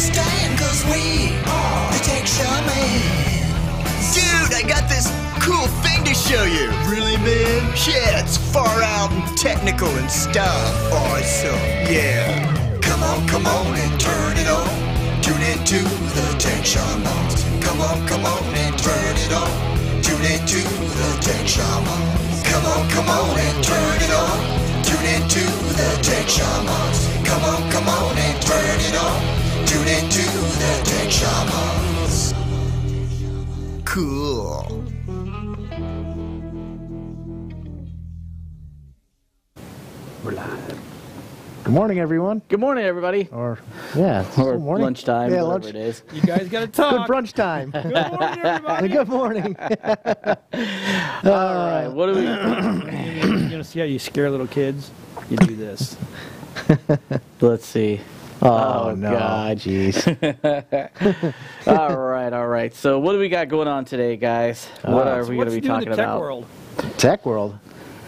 stand, cause we are the Tech Shamans. Dude, I got this cool thing to show you. Really, man? Yeah, it's far out and technical and stuff. Awesome, yeah. Come on and turn it on. Tune into the Tech Shamans. Come on and turn it on. Tune into the Tech Shamans. Come on and turn it on. Tune into the Tech Shamans. Come on and turn it on. Tune into the Tech Shamans. Cool. We're live. Good morning, everyone. Good morning, everybody. Or, yeah, Or morning. lunchtime, yeah, whatever it is. You guys got to talk. Good brunch time. Good morning, everybody. Good morning. All right, what do we... You want to see how you scare little kids? You do this. Let's see. Oh, no. God. Jeez. All right. So what do we got going on today, guys? What are we going to be talking about? World? Tech world.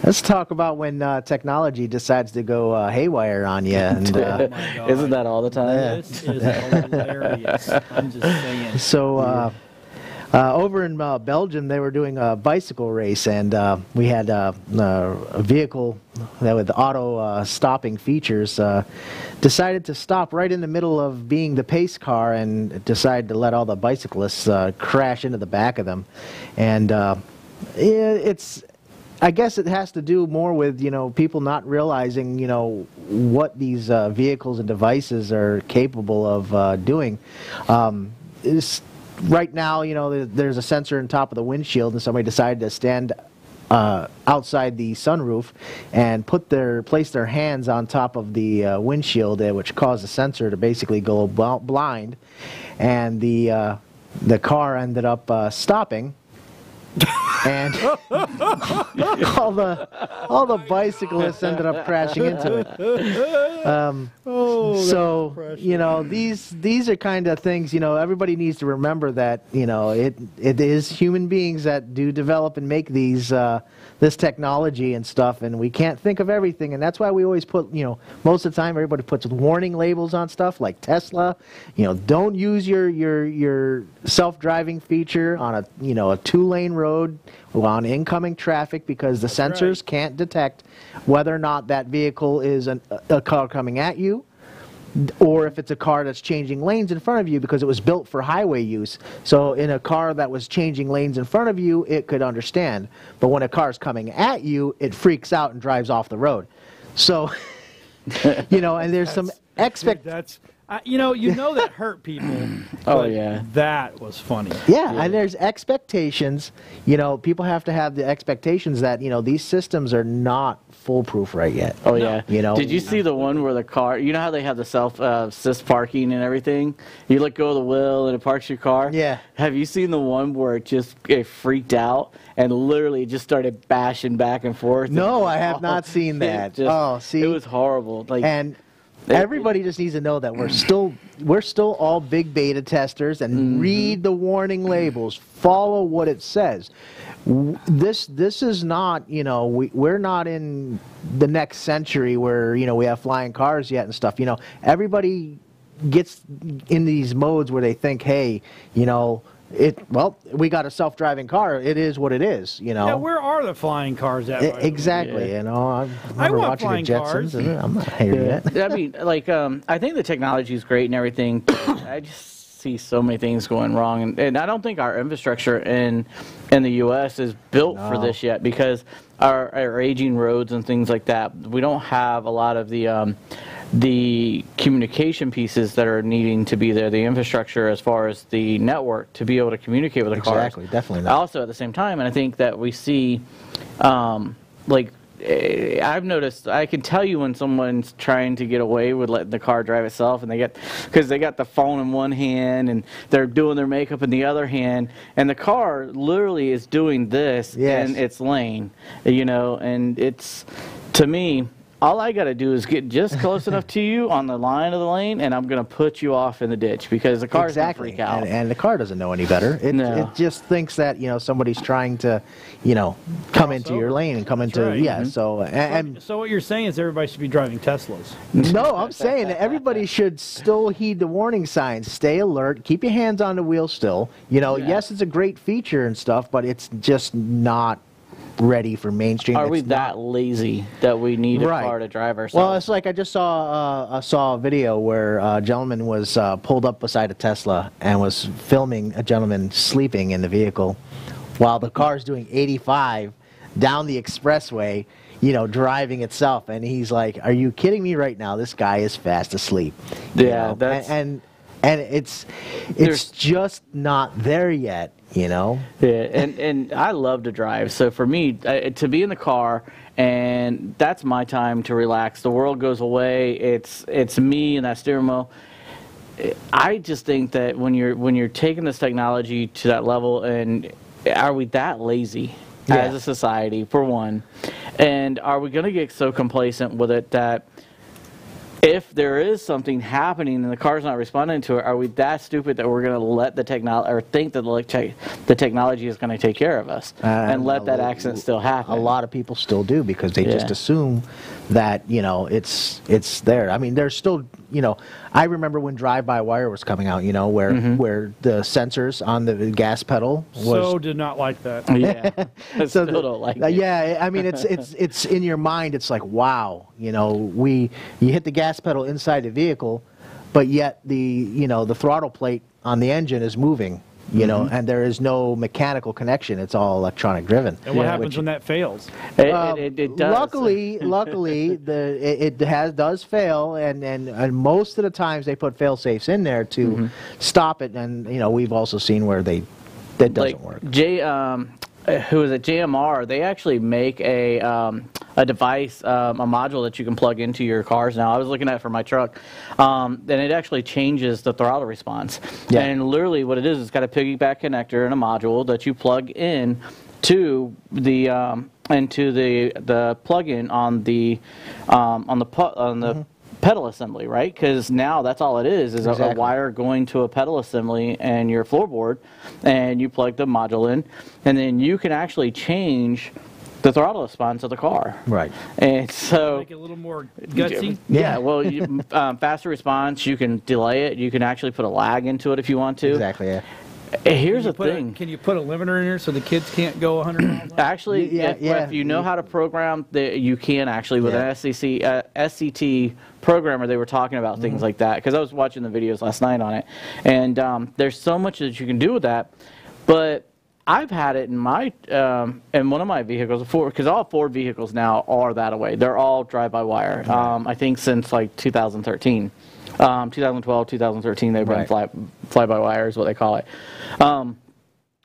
Let's talk about when technology decides to go haywire on you. And, Oh my God. Isn't that all the time? This is hilarious. I'm just saying. So over in Belgium, they were doing a bicycle race, and we had a vehicle that with auto stopping features decided to stop right in the middle of being the pace car and decided to let all the bicyclists crash into the back of them. And I guess it has to do more with, people not realizing, what these vehicles and devices are capable of doing. Right now, there's a sensor on top of the windshield, and somebody decided to stand outside the sunroof and place their hands on top of the windshield, which caused the sensor to basically go blind, and the car ended up stopping. And all the bicyclists ended up crashing into it. So these are kind of things everybody needs to remember that it is human beings that do develop and make these this technology and stuff, and we can't think of everything, and that's why we always put most of the time everybody puts warning labels on stuff like Tesla. Don't use your self-driving feature on a a 2-lane road on incoming traffic, because the sensors can't detect whether or not that vehicle is a car coming at you, or if it's a car that's changing lanes in front of you, because it was built for highway use. So in a car that was changing lanes in front of you, it could understand. But when a car's coming at you, it freaks out and drives off the road. So, and there's some expectations. That hurt people. Oh, yeah. That was funny. Yeah, and there's expectations. People have to have the expectations that, these systems are not foolproof right yet. Oh, yeah. Did you see the one where the car, how they have the self-assist parking and everything? You let go of the wheel and it parks your car? Yeah. Have you seen the one where it freaked out and literally just started bashing back and forth? No, I have not seen that. It was horrible. Everybody just needs to know that we're still all big beta testers, and read the warning labels, follow what it says. This is not, we're not in the next century where we have flying cars yet and stuff. Everybody gets in these modes where they think, hey, we got a self-driving car. It is what it is, Yeah, where are the flying cars at? Exactly. Yeah. I want watching the Jetsons. I'm not here yet. I mean, I think the technology is great and everything. I just see so many things going wrong, and I don't think our infrastructure in the U.S. is built for this yet, because our aging roads and things like that. We don't have a lot of the communication pieces that are needing to be there, the infrastructure as far as the network to be able to communicate with the cars. Exactly, definitely not. Also, at the same time, and I think that we see, I've noticed, I can tell you when someone's trying to get away with letting the car drive itself, and because they got the phone in one hand and they're doing their makeup in the other hand, and the car literally is doing this in its lane, and it's, to me, all I got to do is get just close enough to you on the line of the lane, and I'm going to put you off in the ditch because the car's going to freak out. And the car doesn't know any better. It just thinks that, you know, somebody's trying to, you know, come into your lane and come into, right. So what you're saying is everybody should be driving Teslas. No, I'm saying that everybody should still heed the warning signs. Stay alert. Keep your hands on the wheel still. You know, yes, it's a great feature and stuff, but it's just not ready for mainstream. Are we that lazy that we need a car to drive ourselves? Well, it's like I just saw a video where a gentleman was pulled up beside a Tesla and was filming a gentleman sleeping in the vehicle while the car's doing 85 down the expressway, you know, driving itself. And he's like, "Are you kidding me right now? This guy is fast asleep." Yeah, that's... And it's just not there yet. You know? Yeah, and I love to drive. So for me, to be in the car, and that's my time to relax. The world goes away. It's me and that steering wheel. I just think that when you're taking this technology to that level, and are we that lazy as a society, for one? And are we going to get so complacent with it that if there is something happening and the car's not responding to it, are we that stupid that we're going to let the technology, or think that the technology is going to take care of us and let that accident still happen? A lot of people still do because they just assume that, you know, it's there. I mean, there's still, you know, I remember when drive-by-wire was coming out, you know, where the sensors on the gas pedal was... So did not like that. Yeah, I still don't like it. Yeah, I mean, it's in your mind, it's like, wow, you know, you hit the gas pedal inside the vehicle, but yet the throttle plate on the engine is moving. You know, and there is no mechanical connection. It's all electronic driven. And what happens when that fails? It does. Luckily, it does fail, and most of the times they put fail safes in there to stop it. And you know, we've also seen where that doesn't work. Who is it? JMR. They actually make a device, a module that you can plug into your cars now. I was looking at it for my truck, and it actually changes the throttle response. Yeah. And literally what it is, it's got a piggyback connector and a module that you plug in to the plug-in on the pedal assembly, right? Because now that's all it is a wire going to a pedal assembly and your floorboard, and you plug the module in, and then you can actually change the throttle response of the car. Right. And so... Make it a little more gutsy? Yeah, well, faster response, you can delay it, you can actually put a lag into it if you want to. Exactly, yeah. Here's the thing. Can you put a limiter in there so the kids can't go 100 miles an hour? Actually, if you know how to program, you can actually. With an SCT programmer, they were talking about things like that. Because I was watching the videos last night on it. And there's so much that you can do with that. But I've had it in my in one of my vehicles, because all Ford vehicles now are that way. They're all drive-by-wire. I think since like 2013. 2012, 2013, they've been fly-by-wire is what they call it.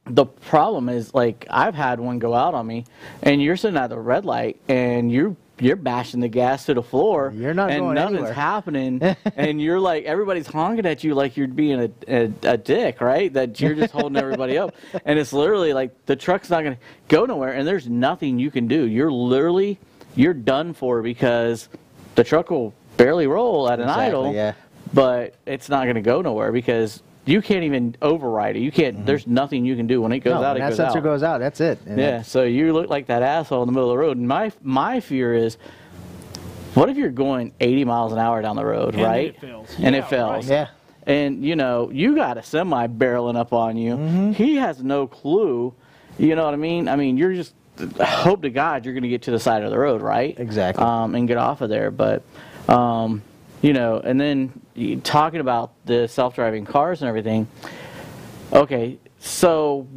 The problem is, like, I've had one go out on me, and you're sitting at the red light, and you're bashing the gas to the floor, and nothing's happening, and you're like, everybody's honking at you like you're being a dick, right? That you're just holding everybody up, and it's literally like the truck's not going to go nowhere, and there's nothing you can do. You're done for, because the truck will barely roll at an idle, but it's not going to go nowhere because you can't even override it. You can't. There's nothing you can do when it goes out. It goes out. That sensor goes out. That's it. And so you look like that asshole in the middle of the road. And my fear is, what if you're going 80 miles an hour down the road, right? And it fails. Yeah. And you know, you got a semi barreling up on you. He has no clue. You know what I mean? I mean, you're just hope to God you're going to get to the side of the road, right? Exactly. And get off of there, but. You know, and then talking about the self-driving cars and everything. Okay, so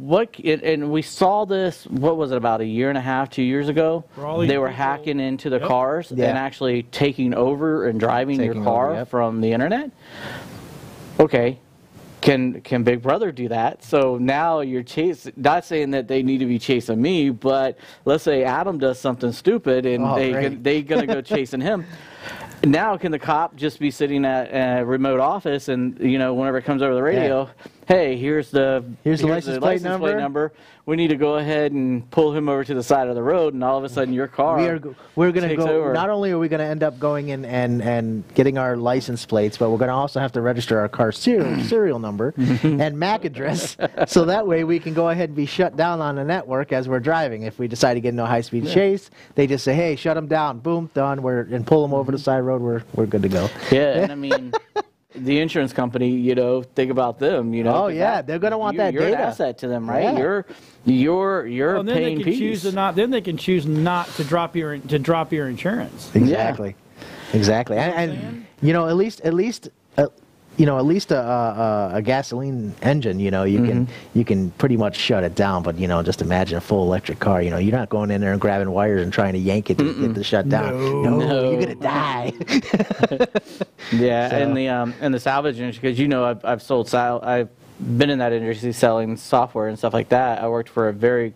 and we saw this, what was it, about a year and a half, 2 years ago? They were hacking into the cars and actually taking over and driving your car from the internet. Okay, can Big Brother do that? So now you're not saying that they need to be chasing me, but let's say Adam does something stupid and they're going to go chasing him. Now, can the cop just be sitting at a remote office and, you know, whenever it comes over the radio, hey, here's the license plate number. We need to go ahead and pull him over to the side of the road, and all of a sudden your car we're going to go. over. Not only are we going to end up going in and getting our license plates, but we're going to also have to register our car serial number and MAC address, so that way we can go ahead and be shut down on the network as we're driving. If we decide to get into a high-speed chase, they just say, "Hey, shut them down." Boom, done. And pull them over the side road. We're good to go. Yeah, and I mean. The insurance company, think about them, Oh yeah, they're going to want that you're data. You're an asset to them, right? Yeah. You're then paying they can fees. then they can choose not to drop your insurance. Exactly. Exactly. And at least a gasoline engine, you can pretty much shut it down. But just imagine a full electric car. You're not going in there and grabbing wires and trying to yank it to get the shut down. No, you're gonna die. Yeah, so. And the salvage industry, because I've been in that industry selling software and stuff like that. I worked for a very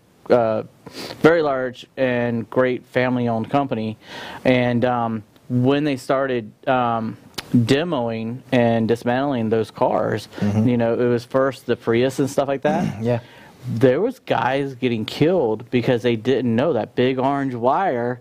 large and great family-owned company, and when they started demoing and dismantling those cars, it was first the Prius and stuff like that. Yeah. There was guys getting killed because they didn't know that big orange wire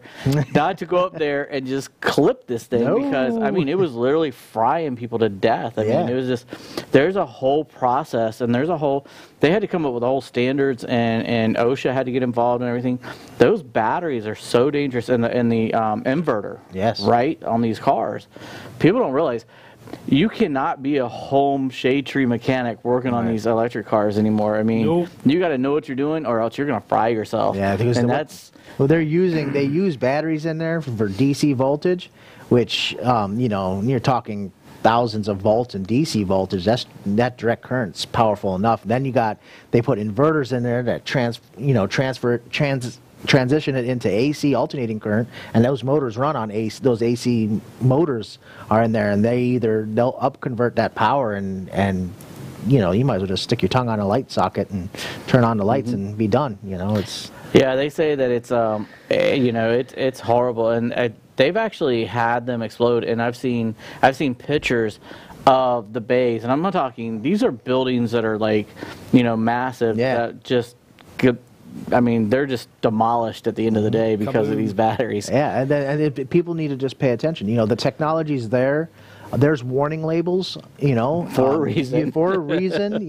not to go up there and just clip this thing, because it was literally frying people to death. I mean, it was just, there's a whole process, and they had to come up with all standards, and OSHA had to get involved and everything. Those batteries are so dangerous in the inverter, right, on these cars. People don't realize you cannot be a home shade tree mechanic working on these electric cars anymore. I mean, you got to know what you're doing, or else you're going to fry yourself. Yeah, because they use batteries in there for DC voltage, which you're talking thousands of volts in DC voltage. That direct current's powerful enough. Then they put inverters in there that transition it into AC alternating current, and those motors run on AC. Those AC motors are in there, and they'll upconvert that power, and you might as well just stick your tongue on a light socket and turn on the lights and be done. Yeah, they say that it's horrible, and they've actually had them explode, and I've seen pictures of the bays, and I'm not talking, these are buildings that are massive, that just they're just demolished at the end of the day because of these batteries. Yeah, and people need to just pay attention. The technology's there. There's warning labels, for a reason. For a reason,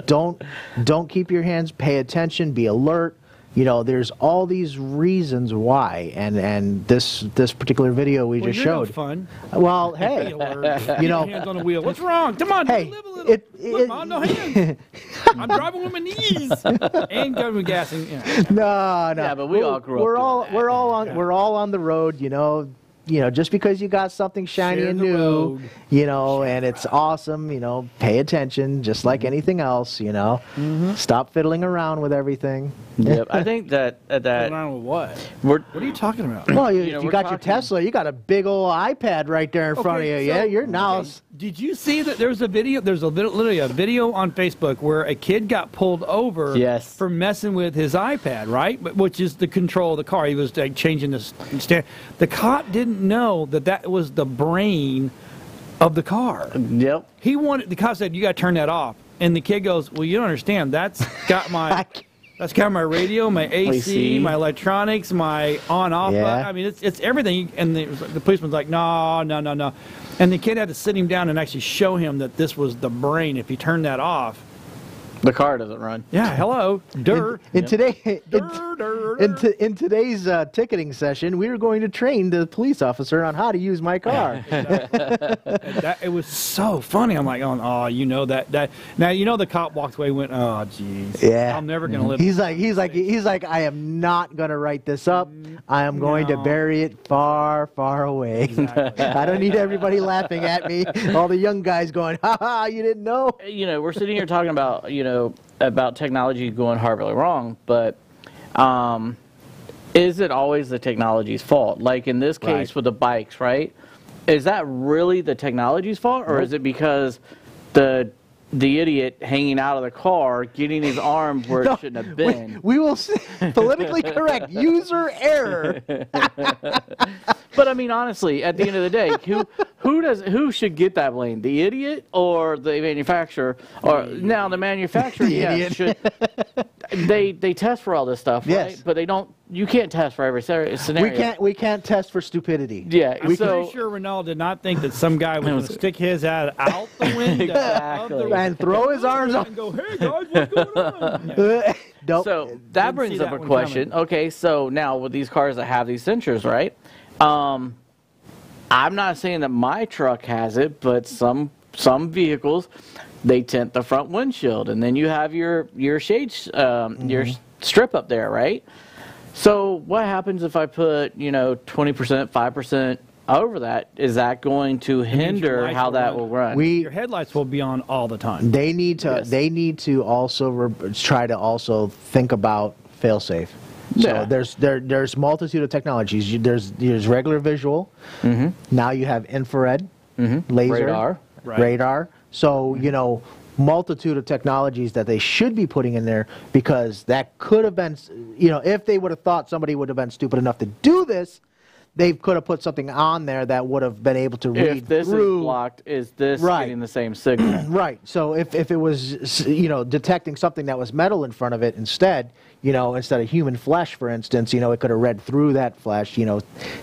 don't keep your hands. Pay attention. Be alert. There's all these reasons why, and this particular video we just showed. Fun. Well, hey, hands on the wheel. What's wrong? Come on, hey, live a little. Look, Mom, no hands. I'm driving with my knees and going with gassing. No. Yeah, but we all grew up. We're all on the road. Just because you got something shiny and new, and it's awesome, pay attention, just like anything else, Stop fiddling around with everything. Yep. I think that around with what? What are you talking about? Well, you got your Tesla, you got a big old iPad right there in front of you. Yeah, you're now. Did you see that there's a video? There's literally a video on Facebook where a kid got pulled over for messing with his iPad, right? Which is the control of the car. He was changing the stand. The cop didn't know that was the brain of the car. Yep. The cop said, "You got to turn that off." And the kid goes, "Well, you don't understand. That's got my my radio, my AC, my electronics, my on-off button. I mean, it's everything." And the policeman's like, "No." And the kid had to sit him down and actually show him that this was the brain. If you turn that off, the car doesn't run. Yeah, hello. In today's ticketing session, we are going to train the police officer on how to use my car. It was so funny. I'm like, oh, that. Now the cop walked away and went, oh, geez. Yeah. I'm never gonna live. He's like, I am not gonna write this up. I am going to bury it far, far away. Exactly. I don't need everybody laughing at me. All the young guys going, ha ha, you didn't know. We're sitting here talking about about technology going horribly wrong, but is it always the technology's fault? Like in this case with the bikes, right? Is that really the technology's fault, or is it because the idiot hanging out of the car getting his arm where it shouldn't have been? We will say politically correct user error. But I mean, honestly, at the end of the day, who should get that blame? The idiot or the manufacturer? Or now the manufacturer, should they test for all this stuff, right? But they don't. You can't test for every scenario. We can't test for stupidity. Yeah, I'm pretty sure Renault did not think that some guy was going to stick his head out the window and throw his arms up and go, "Hey guys, what's going on?" Nope. So that brings up a question. Coming. Okay, so now with these cars that have these sensors, right? I'm not saying that my truck has it, but some vehicles, they tint the front windshield, and then you have your shades, your strip up there, right? So what happens if I put 20%, 5% over that? Is that going to hinder how that will run? Your headlights will be on all the time. They need to. Yes. They need to also try to also think about fail-safe. So there's multitude of technologies. There's regular visual. Now you have infrared, laser, radar. So multitude of technologies that they should be putting in there, because that could have been, if they would have thought somebody would have been stupid enough to do this, they could have put something on there that would have been able to read if this through. Is blocked, is this getting the same signal? Right. So if it was, detecting something that was metal in front of it instead, instead of human flesh, for instance, it could have read through that flesh,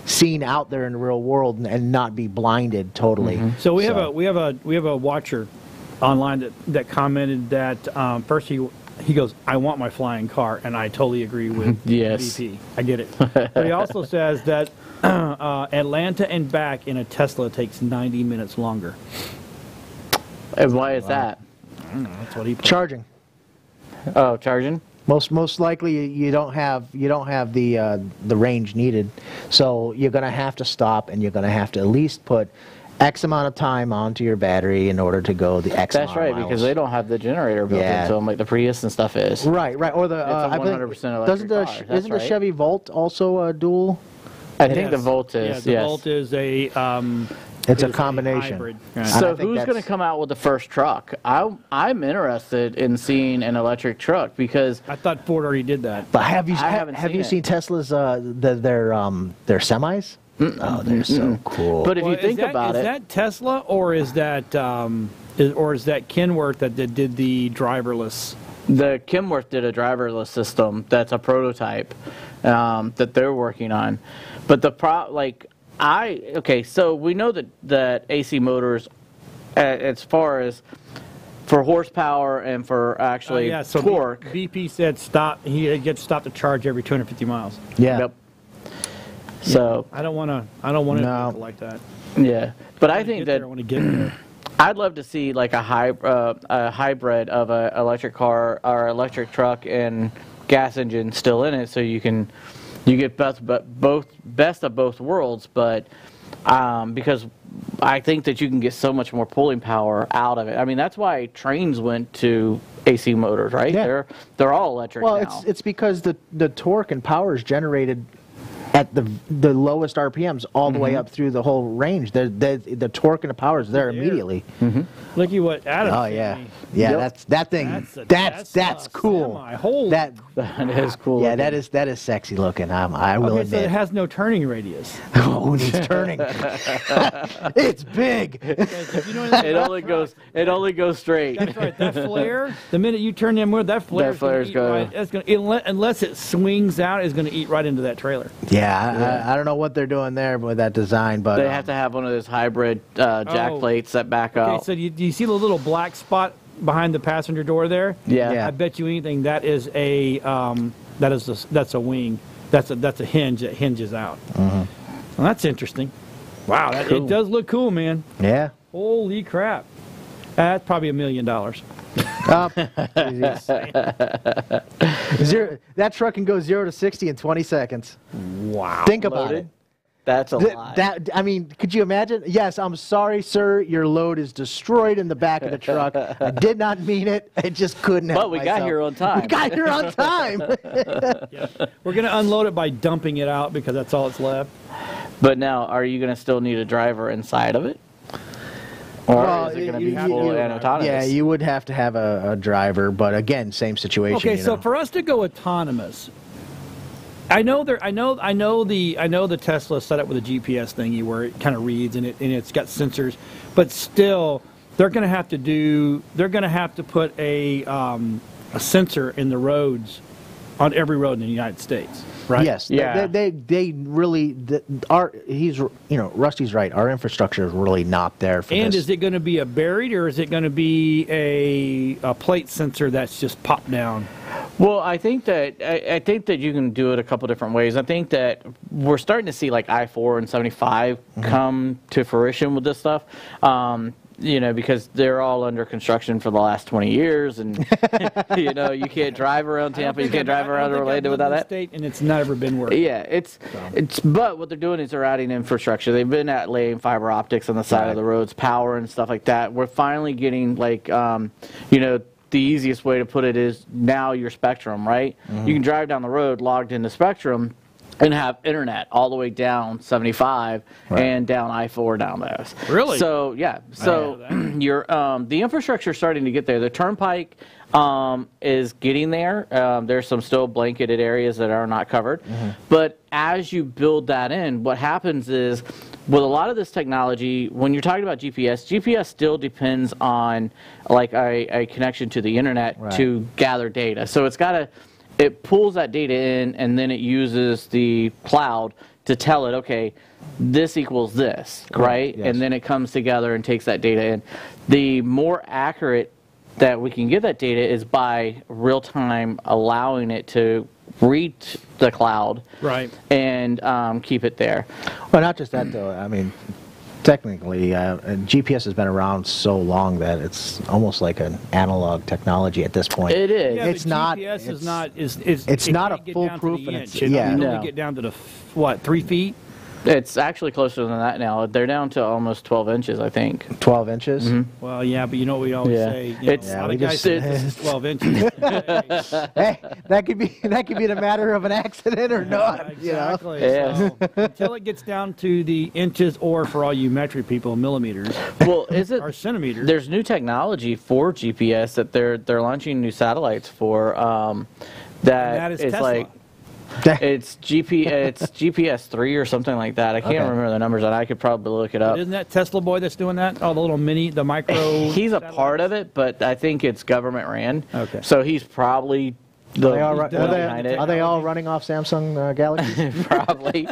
seen out there in the real world and not be blinded totally. So we have a watcher online that commented that first he goes, "I want my flying car," and I totally agree with VP. I get it. But he also says that Atlanta and back in a Tesla takes 90 minutes longer. And why is that? I don't know. That's what he put. Charging. Oh, charging. Most likely you don't have the range needed, so you're going to have to stop, and you're going to have to at least put X amount of time onto your battery in order to go the X amount of miles. Because they don't have the generator built into them like the Prius and stuff is. Right. Or the it's a 100% electric car. Isn't the Chevy Volt also a dual? I think the Volt is. Yeah, the Volt is a. It's a combination. Hybrid. Right. So who's going to come out with the first truck? I'm interested in seeing an electric truck because I thought Ford already did that. But have you seen Tesla's their semis? Oh, they're so cool. But if you think about it, is that Tesla or is that Kenworth that did the driverless? The Kenworth did a driverless system that's a prototype that they're working on. But so we know that AC motors, as far as for horsepower and for actually torque. BP said stop. He gets stopped to charge every 250 miles. Yeah. Yep. So I don't want to like that. Yeah, but I think that I want to get there. I'd love to see like a hybrid of an electric car or electric truck and gas engine still in it, so you get best of both worlds. But because I think that you can get so much more pulling power out of it. I mean, that's why trains went to AC motors, right? Yeah. They're all electric now. Well, it's because the torque and power is generated at the lowest RPMs all the way up through the whole range. The torque and the power is there immediately. Look at what Adam. Oh yeah, that thing. That's cool. That is cool. Yeah, that is sexy looking. I will admit. So it has no turning radius. Who needs turning? It's big. It only goes straight. That's right. That flare. The minute you turn the motor, that flare is going. Unless it swings out, it's going to eat right into that trailer. Yeah, I don't know what they're doing there with that design, but they have to have one of those hybrid jack plates that back up. Okay, so do you see the little black spot behind the passenger door there? Yeah. I bet you anything that's a wing. That's a hinge that hinges out. Well, that's interesting. Wow, it does look cool, man. Yeah. Holy crap. That's probably $1 million. That truck can go 0 to 60 in 20 seconds. Wow. Think about it. That's a lot. I mean, could you imagine? Yes, I'm sorry, sir. Your load is destroyed in the back of the truck. I did not mean it. I just couldn't help But we got here on time. We got here on time. Yeah. We're going to unload it by dumping it out because that's all that's left. But now, are you going to still need a driver inside of it? Or is it going to be full and autonomous? Yeah, you would have to have a driver, but again, same situation. Okay, so for us to go autonomous, I know the Tesla set up with a GPS thingy where it kind of reads and it's got sensors, but still they're going to have to put a sensor in the roads on every road in the United States, right? Yes. Yeah. They really Rusty's right. Our infrastructure is really not there for this. And is it going to be a buried or is it going to be a plate sensor that's just popped down? Well, I think that you can do it a couple different ways. I think that we're starting to see like I-4 and 75 come to fruition with this stuff. Because they're all under construction for the last 20 years, and you can't drive around Tampa, you can't drive around Orlando without that. State, and it's never been working. Yeah, but what they're doing is they're adding infrastructure. They've been laying fiber optics on the side of the roads, power and stuff like that. We're finally getting like, the easiest way to put it is now your Spectrum, right? You can drive down the road logged into Spectrum and have internet all the way down 75 and down I-4 down those. Really? So yeah. So the infrastructure is starting to get there. The turnpike is getting there. There's some still blanketed areas that are not covered. But as you build that in, what happens is with a lot of this technology, when you're talking about GPS still depends on like a connection to the internet to gather data. So it pulls that data in, and then it uses the cloud to tell it, okay, this equals this, right? Yes. And then it comes together and takes that data in. The more accurate that we can get that data is by real time allowing it to reach the cloud, and keep it there. Well, not just that though. I mean, technically, GPS has been around so long that it's almost like an analog technology at this point. It is. Yeah, it's not. GPS is not. It's not a foolproof. It only get down to the 3 feet. It's actually closer than that now. They're down to almost 12 inches, I think. 12 inches? Well, yeah, but you know what we always say? A lot of guys say this is 12 inches. Hey, that could be the matter of an accident or not. Exactly. So, until it gets down to the inches, or for all you metric people, millimeters. Well, or centimeters? There's new technology for GPS that they're launching new satellites for. That is Tesla. like. It's GPS 3 or something like that. I can't remember the numbers, and I could probably look it up. Isn't that Tesla boy that's doing that? Oh, the little the micro. He's a part of it, but I think it's government ran. Okay. So he's probably behind it. Are they all running off Samsung Galaxies? Probably.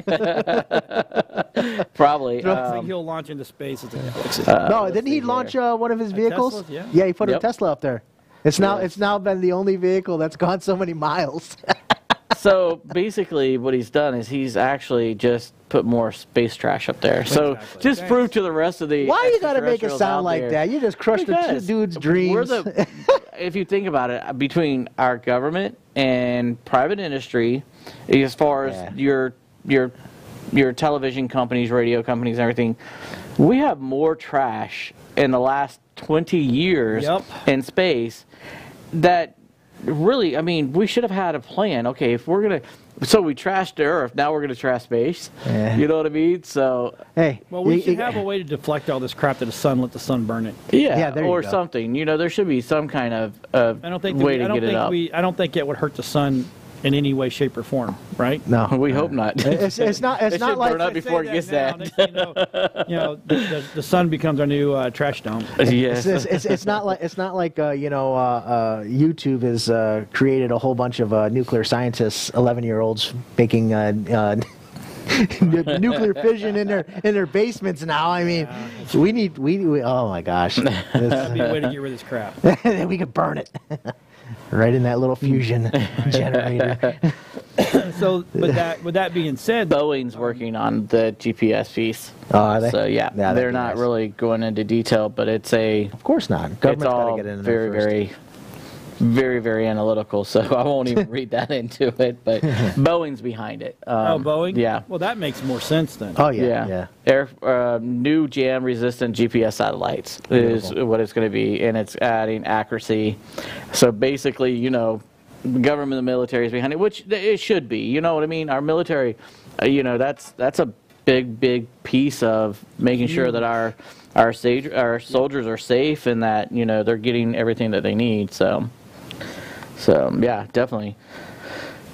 Probably. I don't think he'll launch into space as a Galaxy. No, didn't he launch one of his vehicles? Tesla? Yeah, he put a Tesla up there. It's now been the only vehicle that's gone so many miles. So basically what he's done is he's actually just put more space trash up there. So just prove to the rest of the Why you got to make it sound like that? You just crushed the dude's dreams. If you think about it, between our government and private industry, as far as your television companies, radio companies, and everything, we have more trash in the last 20 years in space that really, I mean, we should have had a plan. Okay, if we're going to, so we trashed the Earth, now we're going to trash space. You know what I mean? So, hey. Well, we should have a way to deflect all this crap to the sun, let the sun burn it. Yeah, or something. You know, there should be some kind of way to get it up. I don't think it would hurt the sun in any way, shape, or form, right? No, we hope not. It's not. It's not like burn up before it gets that. The sun becomes our new trash dump. Yes. It's not like YouTube has created a whole bunch of nuclear scientists, 11-year-olds making nuclear fission in their basements now. I mean, we oh my gosh, that'd be a way to get rid of this crap. Then we could burn it. Right in that little fusion generator. So, with that being said, Boeing's working on the GPS piece. Oh, are they? So yeah, they're not really going into detail, but it's of course not. Government's got to get in there first. Very, very analytical, so I won't even read that into it, but Boeing's behind it. Boeing? Yeah. Well, that makes more sense then. Oh, yeah. New jam-resistant GPS satellites is what it's going to be, and it's adding accuracy. So basically, the government and the military is behind it, which it should be. You know what I mean? Our military, that's a big piece of making sure that our soldiers are safe and that, they're getting everything that they need, So yeah, definitely.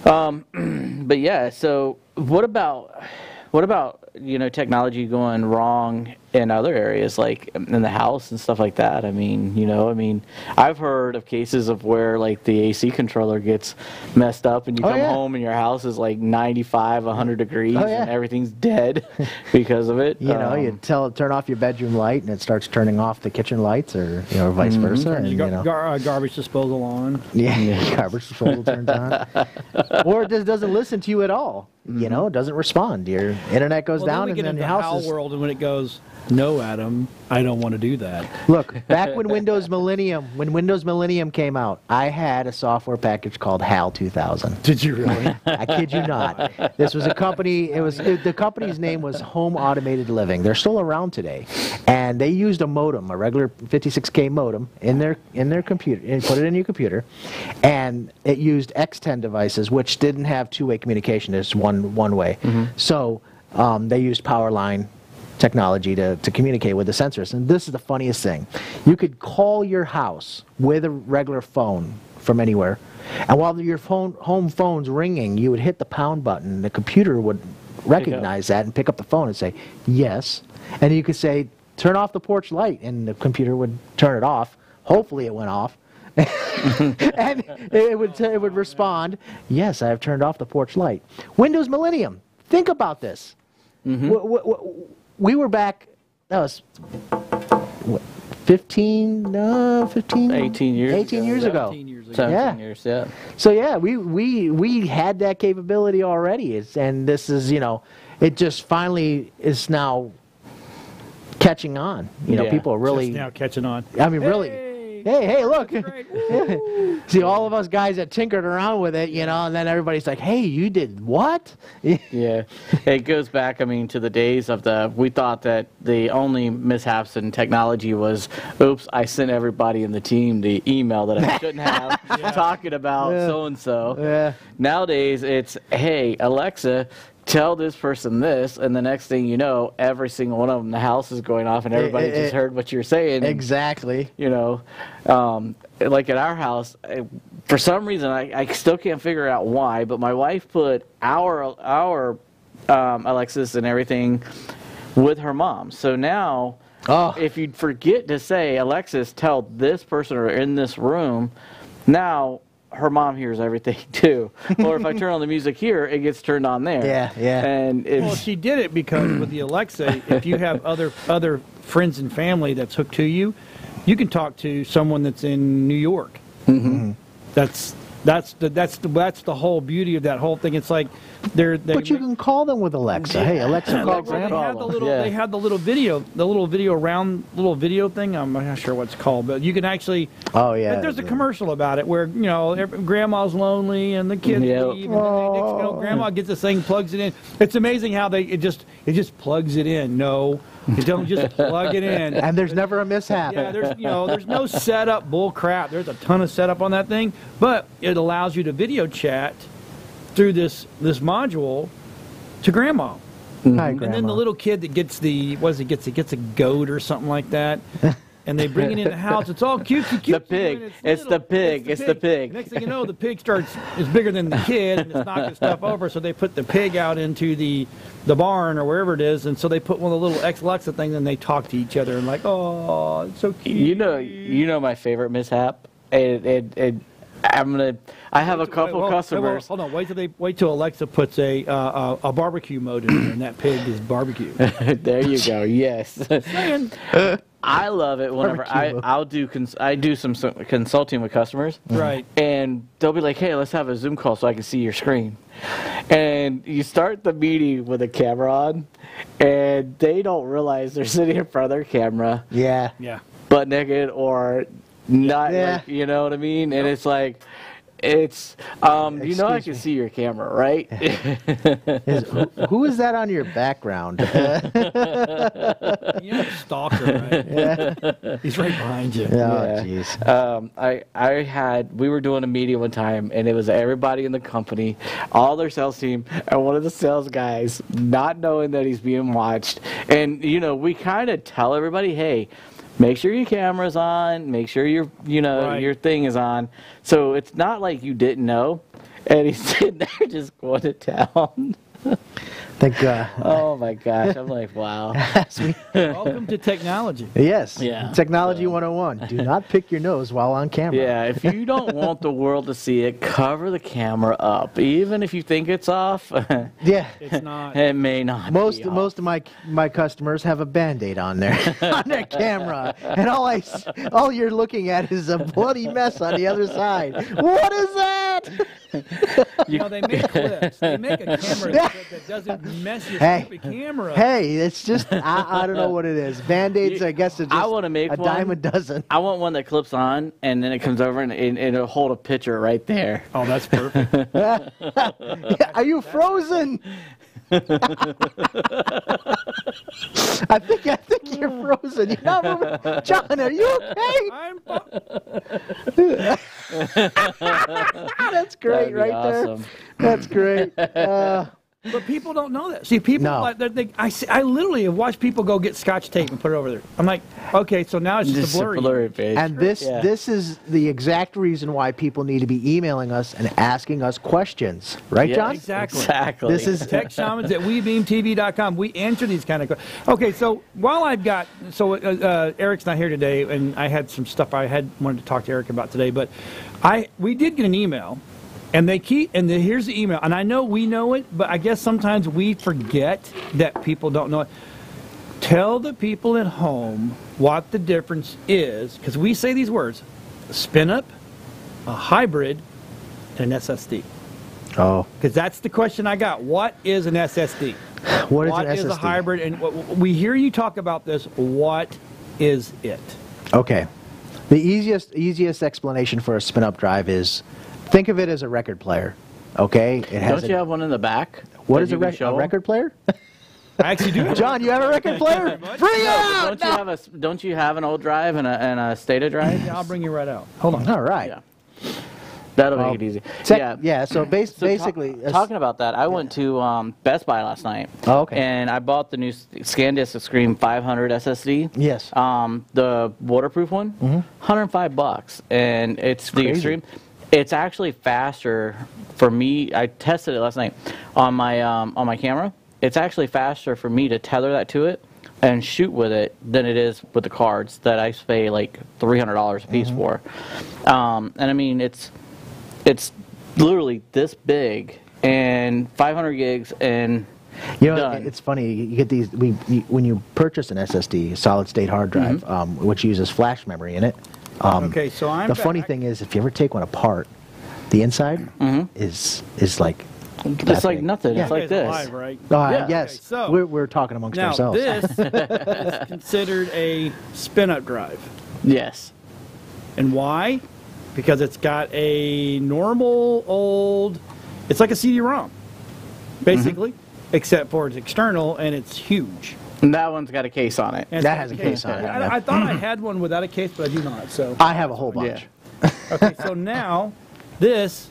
But yeah, so what about technology going wrong in other areas, like in the house and stuff like that? I mean, I've heard of cases of where like the AC controller gets messed up and you come home and your house is like 95, 100 degrees and everything's dead because of it. You turn off your bedroom light and it starts turning off the kitchen lights, or vice versa. And, garbage disposal on. Yeah, garbage disposal turns on, or it just doesn't listen to you at all. It doesn't respond. Your internet goes down, and then your house is... world, and when it goes, no, Adam, I don't want to do that. Look, back when Windows Millennium came out, I had a software package called HAL 2000. Did you really? I kid you not. This was a company. The company's name was Home Automated Living. They're still around today, and they used a modem, a regular 56K modem, in their computer, and put it in your computer, and it used X10 devices, which didn't have two-way communication. It's one way. So they used power line technology to communicate with the sensors. And this is the funniest thing. You could call your house with a regular phone from anywhere, and while your home phone's ringing, you would hit the pound button. The computer would recognize that and pick up the phone and say, yes. And you could say, turn off the porch light, and the computer would turn it off. Hopefully it went off. And it would respond, yes, I have turned off the porch light. Windows Millennium. Think about this. We were back, that was, what, 18 years ago. 17 years, yeah. So yeah, we had that capability already, and this is, it just finally is now catching on. People are really... Just now catching on. I mean, really... Hey, look. See, all of us guys that tinkered around with it, and then everybody's like, hey, you did what? Yeah. It goes back, to the days of we thought that the only mishaps in technology was, oops, I sent everybody in the team the email that I shouldn't have talking about so-and-so. Yeah. Nowadays, it's, hey, Alexa, tell this person this, and the next thing you know, every single one of them, the house is going off, and everybody just heard what you're saying. Exactly. Like at our house, for some reason, I still can't figure out why, but my wife put our Alexis and everything with her mom. So now, if you forget to say, Alexis, tell this person or in this room, now her mom hears everything too. Or if I turn on the music here, it gets turned on there. Yeah. And she did it because with the Alexa, if you have other friends and family that's hooked to you, you can talk to someone that's in New York. That's the whole beauty of that whole thing. It's like but you can call them with Alexa. Hey, Alexa, call Grandma. They had the little video thing. I'm not sure what it's called, but you can actually. Oh yeah. But there's a commercial about it where Grandma's lonely and the kids leave, and Grandma gets this thing, plugs it in. It's amazing how it just plugs it in. No. You don't just plug it in. And there's never a mishap. Yeah, there's no setup bull crap. There's a ton of setup on that thing, but it allows you to video chat through this module to Grandma. Hi, Grandma. And then the little kid that gets gets a goat or something like that. And they bring it in the house. It's all cutesy. The pig. It's the pig. Next thing you know, the pig is bigger than the kid, and it's knocking stuff over. So they put the pig out into the barn or wherever it is, and so they put one of the little Alexa things, and they talk to each other and like, oh, it's so cute. You know my favorite mishap. I have a couple customers. Hold on. Wait till Alexa puts a barbecue mode in there, and that pig is barbecue. There you go. Yes. I love it whenever I do some consulting with customers. Right. And they'll be like, hey, let's have a Zoom call so I can see your screen. And you start the meeting with a camera on, and they don't realize they're sitting in front of their camera. Yeah. Butt naked or not, like, you know what I mean? And it's like, I can see your camera, right? Who is that on your background? You're a stalker, right? Yeah. He's right behind you. Oh, jeez. We were doing a meeting one time, and it was everybody in the company, all their sales team, and one of the sales guys, not knowing that he's being watched. And, we kind of tell everybody, hey, make sure your camera's on. Make sure your thing is on. So it's not like you didn't know. And he's sitting there just going to town. Think, oh my gosh! I'm like, wow. Welcome to technology. Yes. Yeah. Technology 101. Do not pick your nose while on camera. Yeah, if you don't want the world to see it, cover the camera up. Even if you think it's off, Yeah. It's not. it may not. Most be off. of my customers have a Band-Aid on their on their camera, and all you're looking at is a bloody mess on the other side. What is that? They make clips. They make a camera that doesn't mess your stupid camera up. Hey, it's just I don't know what it is. Band-Aids, I guess, are just I want to make a one. dime a dozen. I want one that clips on, and then it comes over, and it'll hold a picture right there. Oh, that's perfect. Are you frozen? I think you're frozen. You're not moving. John, are you okay? That's great, That'd be right awesome. there. That's great. But people don't know that. See, people No. I literally have watched people go get Scotch tape and put it over there. I'm like, okay, so now it's just a blurry. page. And this is the exact reason why people need to be emailing us and asking us questions, right, Yeah, John? Exactly. This is Tech Shamans at WeBeamTV.com. We answer these kind of questions. Okay, so while Erik's not here today, and I had some stuff I wanted to talk to Erik about today, but we did get an email. And here's the email. And I know we know it, but I guess sometimes we forget that people don't know it. Tell the people at home what the difference is, because we say these words: a spin-up, a hybrid, and an SSD. Oh. Because that's the question I got. What is an SSD? What is What an is SSD? a hybrid? And we hear you talk about this. What is it? Okay. The easiest explanation for a spin-up drive is, think of it as a record player. Okay? It has Don't you have one in the back? What that is you a can show 'em? record player? I actually do. John, you have a record player? Bring out! Don't you have an old drive and a SATA drive? Yeah, I'll bring you right out. Hold on. All right. Yeah. That'll make it easy. So basically... talking about that, I went to Best Buy last night. Oh, okay. And I bought the new SanDisk Extreme 500 SSD. Yes. The waterproof one, $105, and it's the crazy. Extreme. It's actually faster for me. I tested it last night on my camera. It's actually faster for me to tether that to it and shoot with it than it is with the cards that I pay like $300 a piece for. And I mean, it's literally this big and 500 gigs and done. It's funny. You get these when you purchase an SSD, a solid state hard drive, which uses flash memory in it. Okay, so I'm the funny thing is, if you ever take one apart, the inside is like it's like nothing. Yeah. It's like this. Live, right? Yeah. Yes. Okay, so we're talking amongst now ourselves. this is considered a spin-up drive, Yes. and why? Because it's got a normal old. It's like a CD-ROM, basically, except for it's external and it's huge. And that one's got a case on it. And That has a case on it. I thought I had one without a case, but I do not. So I have a whole bunch. Yeah. okay, so now this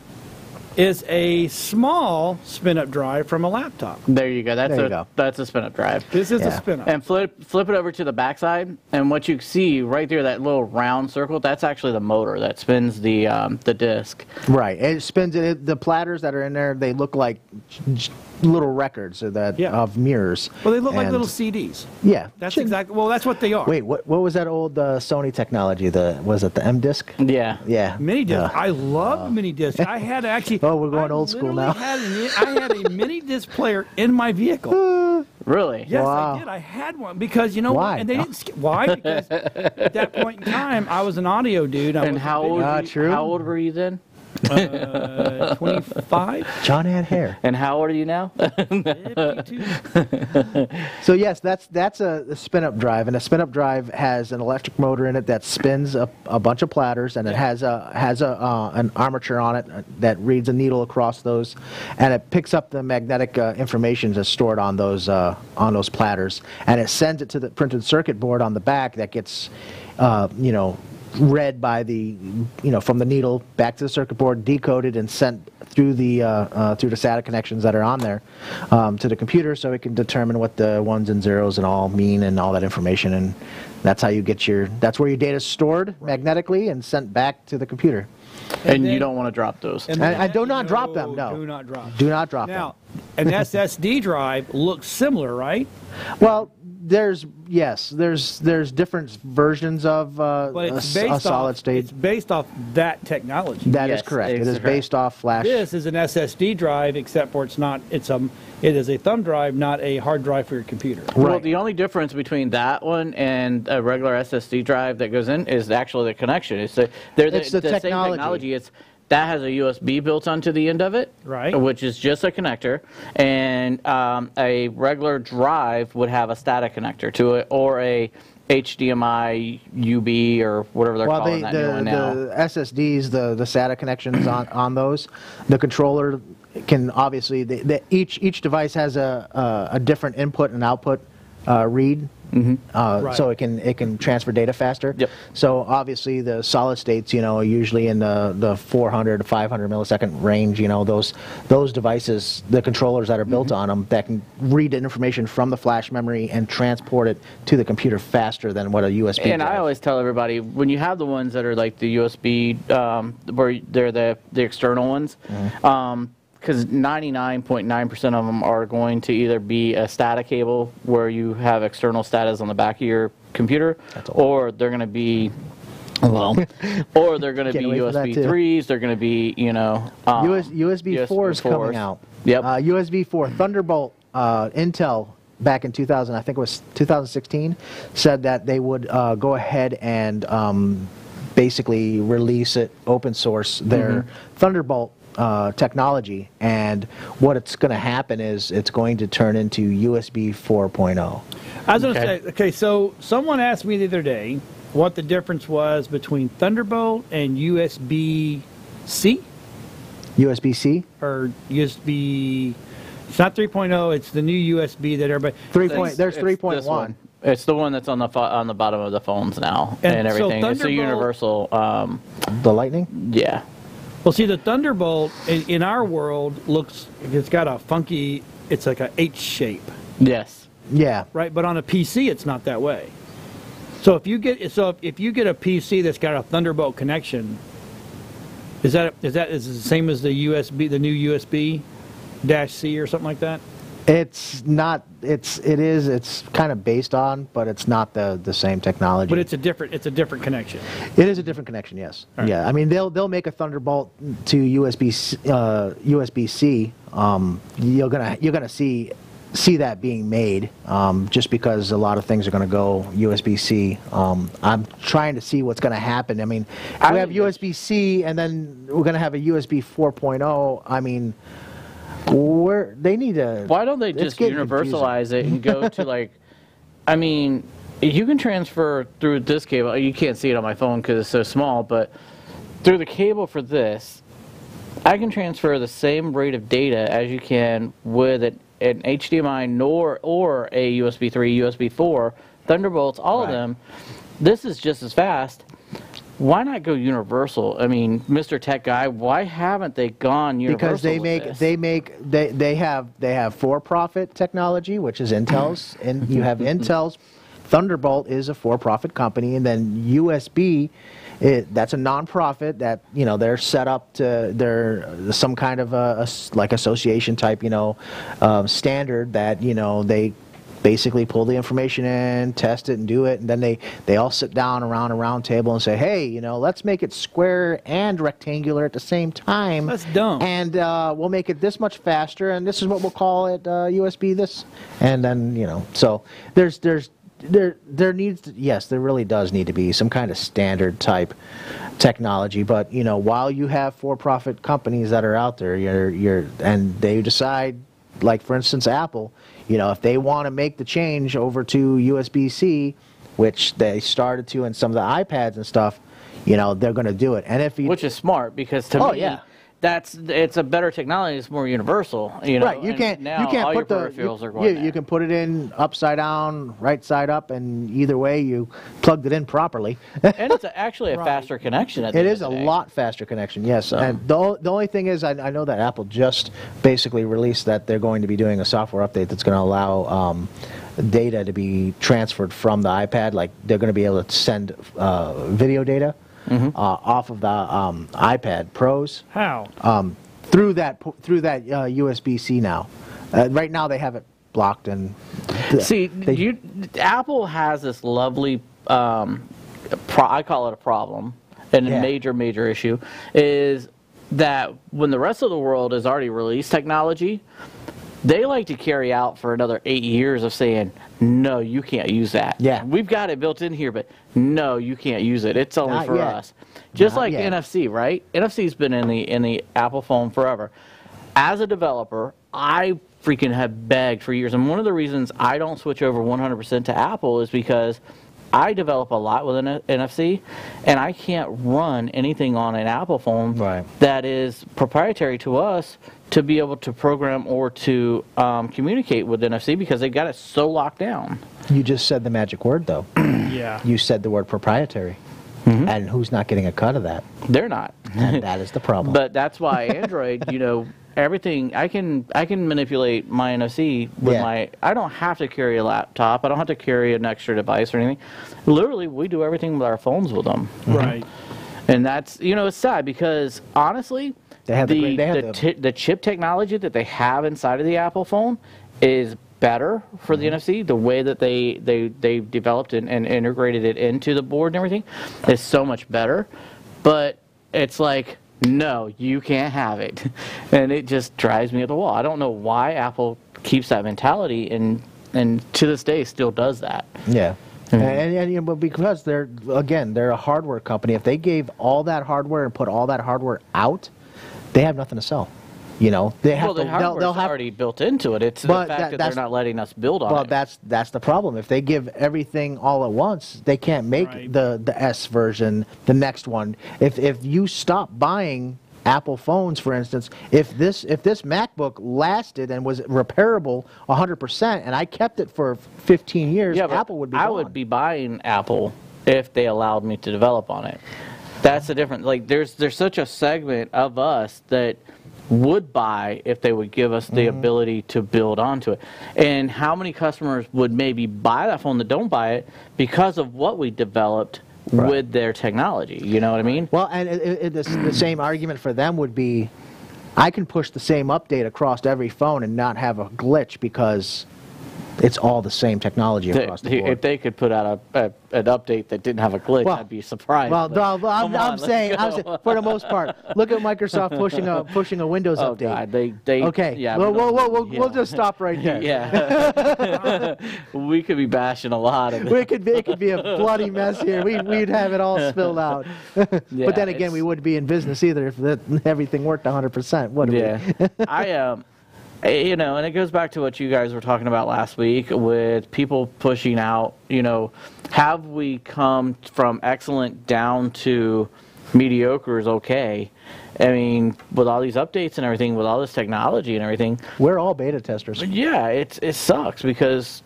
is a small spin-up drive from a laptop. There you go. There you go. That's a spin-up drive. This is a Yeah. spin-up. And flip it over to the backside, and what you see right there, that little round circle, that's actually the motor that spins the disc. Right. It spins it. The platters that are in there, they look like little records of mirrors. Well, they look like And- little CDs. Yeah. That's exactly. Well, that's what they are. Wait, what was that old Sony technology? Was it the M disc? Yeah. Yeah. Mini disc. I love mini disc. I had actually. Oh, we're going I old school literally now. I had a mini disc player in my vehicle. Really? Yes, Wow. I did. I had one because you know Why? what? And they didn't. Why? Because at that point in time, I was an audio dude. And how old? True. How old were you then? 25. John had hair. And how old are you now? 52. So yes, that's a spin-up drive, and a spin-up drive has an electric motor in it that spins a bunch of platters, and it has an armature on it that reads a needle across those, and it picks up the magnetic information that's stored on those platters, and it sends it to the printed circuit board on the back that gets, read by from the needle back to the circuit board, decoded and sent through the SATA connections that are on there to the computer, so it can determine what the ones and zeros and all mean and all that information, and that's how you get that's where your data is stored magnetically and sent back to the computer. And you don't want to drop those. And do not drop them, no. Do not drop them. Do not drop them. Now, an SSD drive looks similar, right? Well, there's different versions of a solid state. It's based off that technology. That is correct. It is based off flash. This is an SSD drive, except for it's not. It is a thumb drive, not a hard drive for your computer. Right. Well, the only difference between that one and a regular SSD drive that goes in is actually the connection. It's the same technology. That has a USB built onto the end of it, right? Which is just a connector, and a regular drive would have a SATA connector to it, or a HDMI UB or whatever they're calling that new one now. The SSDs, the SATA connections on those, the controller can obviously each device has a different input and output read. Right. So it can transfer data faster. Yep. So obviously the solid states, usually in the 400 to 500 millisecond range. Those devices, the controllers that are built on them, that can read the information from the flash memory and transport it to the computer faster than what a USB. And I always tell everybody, when you have the ones that are like the USB, where they're the external ones. Because 99.9% of them are going to either be a SATA cable where you have external SATAs on the back of your computer, or they're going to be, or they're going to be USB 3s. They're going to be, USB 4s coming out. Yep. USB 4 Thunderbolt. Intel back in 2000, I think it was 2016, said that they would go ahead and basically release it, open source their Thunderbolt technology, and what it's going to happen is it's going to turn into USB 4.0. I was going to say, okay, so someone asked me the other day what the difference was between Thunderbolt and USB-C? USB-C? Or USB... It's not 3.0, it's the new USB that everybody... There's 3.1. It's the one that's on the bottom of the phones now and everything. So it's a universal... the Lightning? Yeah. Well, see, the Thunderbolt in our world it's got a funky, it's like a H shape. Yes. Yeah. Right, but on a PC, it's not that way. So if you get a PC that's got a Thunderbolt connection, is it the same as the USB, the new USB-C or something like that? It's not. It's kind of based on, but it's not the same technology. But it's a different connection. It is a different connection, yes. Right. Yeah, I mean they'll make a Thunderbolt to USB-C. You're gonna see that being made, just because a lot of things are going to go USB-C. I'm trying to see what's going to happen. I mean, we have USB-C, and then we're going to have a USB 4.0. I mean. They need to... Why don't they just universalize it and go to I mean, you can transfer through this cable. You can't see it on my phone because it's so small, but through the cable for this, I can transfer the same rate of data as you can with an HDMI or a USB 3, USB 4, Thunderbolts, all of them. This is just as fast. Why not go universal? I mean, Mr. Tech Guy, why haven't they gone universal? Because they have for-profit technology, which is Intel's, and you have Intel's. Thunderbolt is a for-profit company, and then USB, that's a non-profit that they're set up to some kind of like association type standard that they basically pull the information in, test it, and do it, and then they all sit down around a round table and say, hey, let's make it square and rectangular at the same time. That's dumb. And we'll make it this much faster, and this is what we'll call it, USB this. And then, so there really does need to be some kind of standard type technology. But while you have for-profit companies that are out there, and they decide, like for instance Apple, if they want to make the change over to USB-C, which they started to in some of the iPads and stuff, they're going to do it. And which is smart, because to me, it's a better technology. It's more universal. Right. You can't put peripherals are going you can put it in upside down, right side up, and either way you plugged it in properly. And it's actually a faster connection. It is a lot faster connection. Yes. And the only thing is, I know that Apple just basically released that they're going to be doing a software update that's going to allow data to be transferred from the iPad. Like they're going to be able to send video data off of the iPad Pros. How? Through that USB-C now. Right now they have it blocked, and Apple has this lovely I call it a problem, and a major issue is that when the rest of the world has already released technology, they like to carry out for another 8 years of saying, no, you can't use that. Yeah. We've got it built in here, but no, you can't use it. It's only for us. Just like NFC, right? NFC's been in the Apple phone forever. As a developer, I freaking have begged for years, and one of the reasons I don't switch over 100% to Apple is because I develop a lot with an NFC, and I can't run anything on an Apple phone that is proprietary to us to be able to program or to communicate with NFC because they got it so locked down. You just said the magic word, though. Yeah. You said the word proprietary. And who's not getting a cut of that? They're not. And that is the problem. But that's why Android, everything, I can manipulate my NFC with my, I don't have to carry a laptop. I don't have to carry an extra device or anything. Literally, we do everything with our phones with them. Right. And that's, it's sad because honestly, they have the chip technology that they have inside of the Apple phone is better for the NFC. The way that they developed and integrated it into the board and everything is so much better. But it's like, no, you can't have it. And it just drives me at the wall. I don't know why Apple keeps that mentality and to this day still does that. Yeah. But because they're a hardware company, if they gave all that hardware and put all that hardware out, they have nothing to sell. They have the hardware's already built into it. It's the fact that they're not letting us build on it. Well, that's the problem. If they give everything all at once, they can't make the S version, the next one. If you stop buying Apple phones, for instance, if this MacBook lasted and was repairable 100%, and I kept it for 15 years, Apple would be gone. I would be buying Apple if they allowed me to develop on it. That's the difference. Like there's such a segment of us that would buy if they would give us the ability to build onto it. And how many customers would maybe buy that phone that don't buy it because of what we developed with their technology? You know what I mean? Well, and the same argument for them would be, I can push the same update across every phone and not have a glitch because it's all the same technology across the board. If they could put out an update that didn't have a glitch, I'd be surprised. Well, I'm saying, for the most part, look at Microsoft pushing a Windows update. God, okay. Yeah, we'll just stop right there. Yeah. We could be bashing a lot of it. It could be a bloody mess here. We'd have it all spilled out. But then again, we wouldn't be in business either if everything worked 100%, would we? Yeah. And it goes back to what you guys were talking about last week with people pushing out, have we come from excellent down to mediocre is okay? I mean, with all these updates and everything, with all this technology and everything. We're all beta testers. Yeah, it sucks because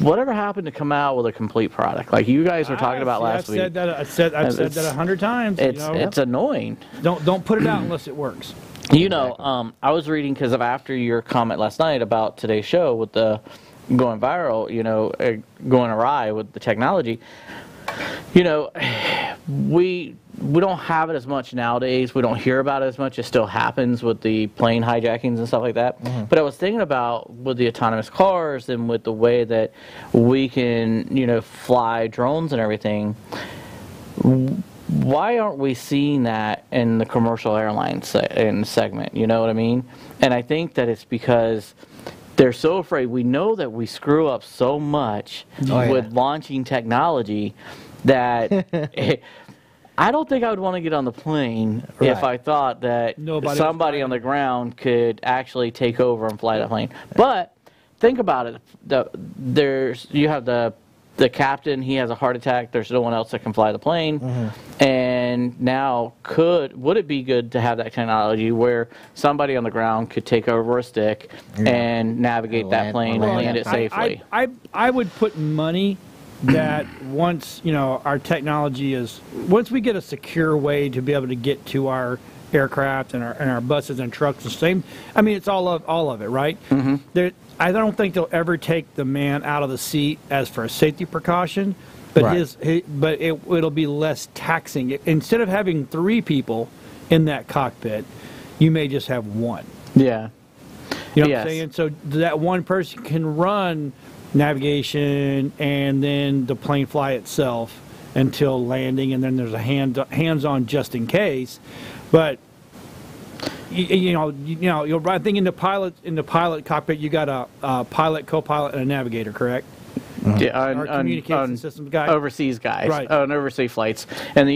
whatever happened to come out with a complete product? Like you guys were talking about last week. I've said that 100 times. It's annoying. Don't put it out unless it works. I was reading because of after your comment last night about today's show with the going viral, going awry with the technology. We don't have it as much nowadays. We don't hear about it as much. It still happens with the plane hijackings and stuff like that. But I was thinking about with the autonomous cars and with the way that we can, fly drones and everything. Why aren't we seeing that in the commercial airline segment? You know what I mean? And I think that it's because they're so afraid. We know that we screw up so much with launching technology that I don't think I would want to get on the plane if I thought that somebody on the ground could actually take over and fly that plane. But think about it. You have the captain, he has a heart attack. There's no one else that can fly the plane. And now would it be good to have that technology where somebody on the ground could take over a stick and navigate that plane and land it safely? I would put money that once, our technology once we get a secure way to be able to get to our aircraft and our buses and trucks, it's all of it, right? I don't think they'll ever take the man out of the seat as for a safety precaution, but Right. it'll be less taxing. Instead of having 3 people in that cockpit, you may just have 1. Yeah. You know Yes. what I'm saying? So that one person can run navigation and then the plane fly itself until landing, and then there's a hands-on just in case. But I think in the pilot cockpit you got a pilot, co-pilot, and a navigator, correct? Yeah, Our communication systems guy. Overseas guys, Right. On overseas flights, and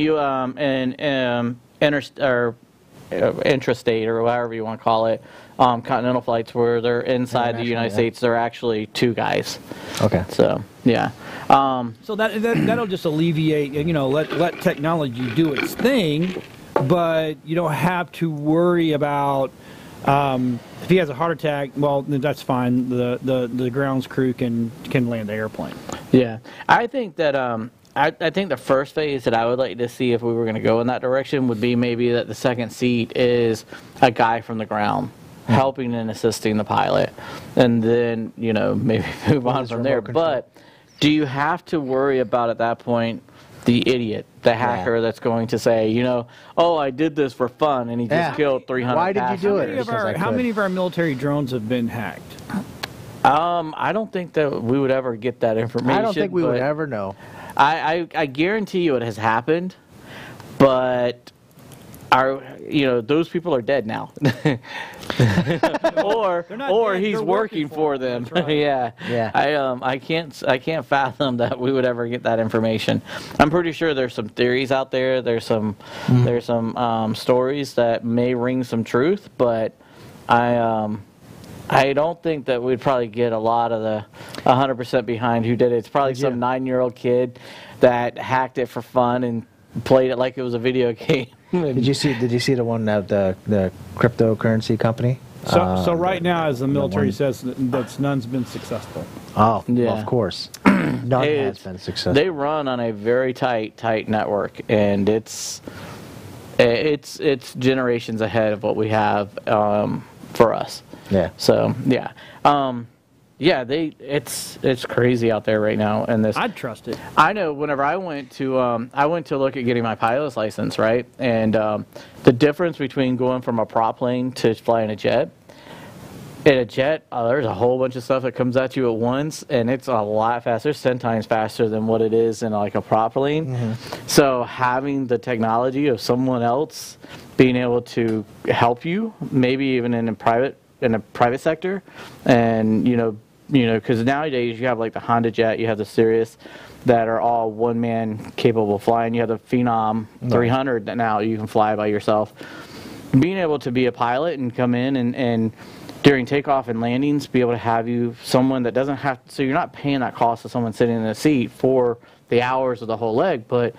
intrastate or whatever you want to call it, continental flights where they're inside the United States, they're actually 2 guys. Okay. So yeah. So that'll just alleviate, let technology do its thing, but you don't have to worry about if he has a heart attack. Well, that's fine. The grounds crew can land the airplane. Yeah, I think that I think the first phase that I would like to see if we were going to go in that direction would be maybe that the second seat is a guy from the ground helping and assisting the pilot, and then maybe move on from there. But do you have to worry about at that point the idiot, the hacker that's going to say, oh, I did this for fun, and he just killed 300 Why did you do it? How many of our military drones have been hacked? I don't think that we would ever get that information. I don't think we would ever know. I guarantee you it has happened, but those people are dead now. or he's working for them. Right. Yeah. I can't fathom that we would ever get that information. I'm pretty sure there's some theories out there. There's some stories that may ring some truth, but I don't think that we'd probably get a lot of the 100% behind who did it. It's probably some 9-year-old kid that hacked it for fun and played it like it was a video game. Did you see the one at the cryptocurrency company? So right now, as the military says, that's none's been successful. Oh, yeah. Well, of course. None has been successful. They run on a very tight network, and it's generations ahead of what we have for us. Yeah. So yeah, it's crazy out there right now. And I'd trust it. I know. Whenever I went to look at getting my pilot's license, right, and the difference between going from a prop plane to flying a jet. In a jet, there's a whole bunch of stuff that comes at you at once, and it's a lot faster. It's 10 times faster than what it is in like a prop plane. Mm-hmm. So having the technology of someone else being able to help you, maybe even in a private sector, and because nowadays you have like the Honda Jet, you have the Sirius, that are all one-man capable of flying. You have the Phenom 300 that now you can fly by yourself. Being able to be a pilot and come in and during takeoff and landings, be able to have someone that doesn't have, so you're not paying that cost of someone sitting in a seat for the hours of the whole leg, but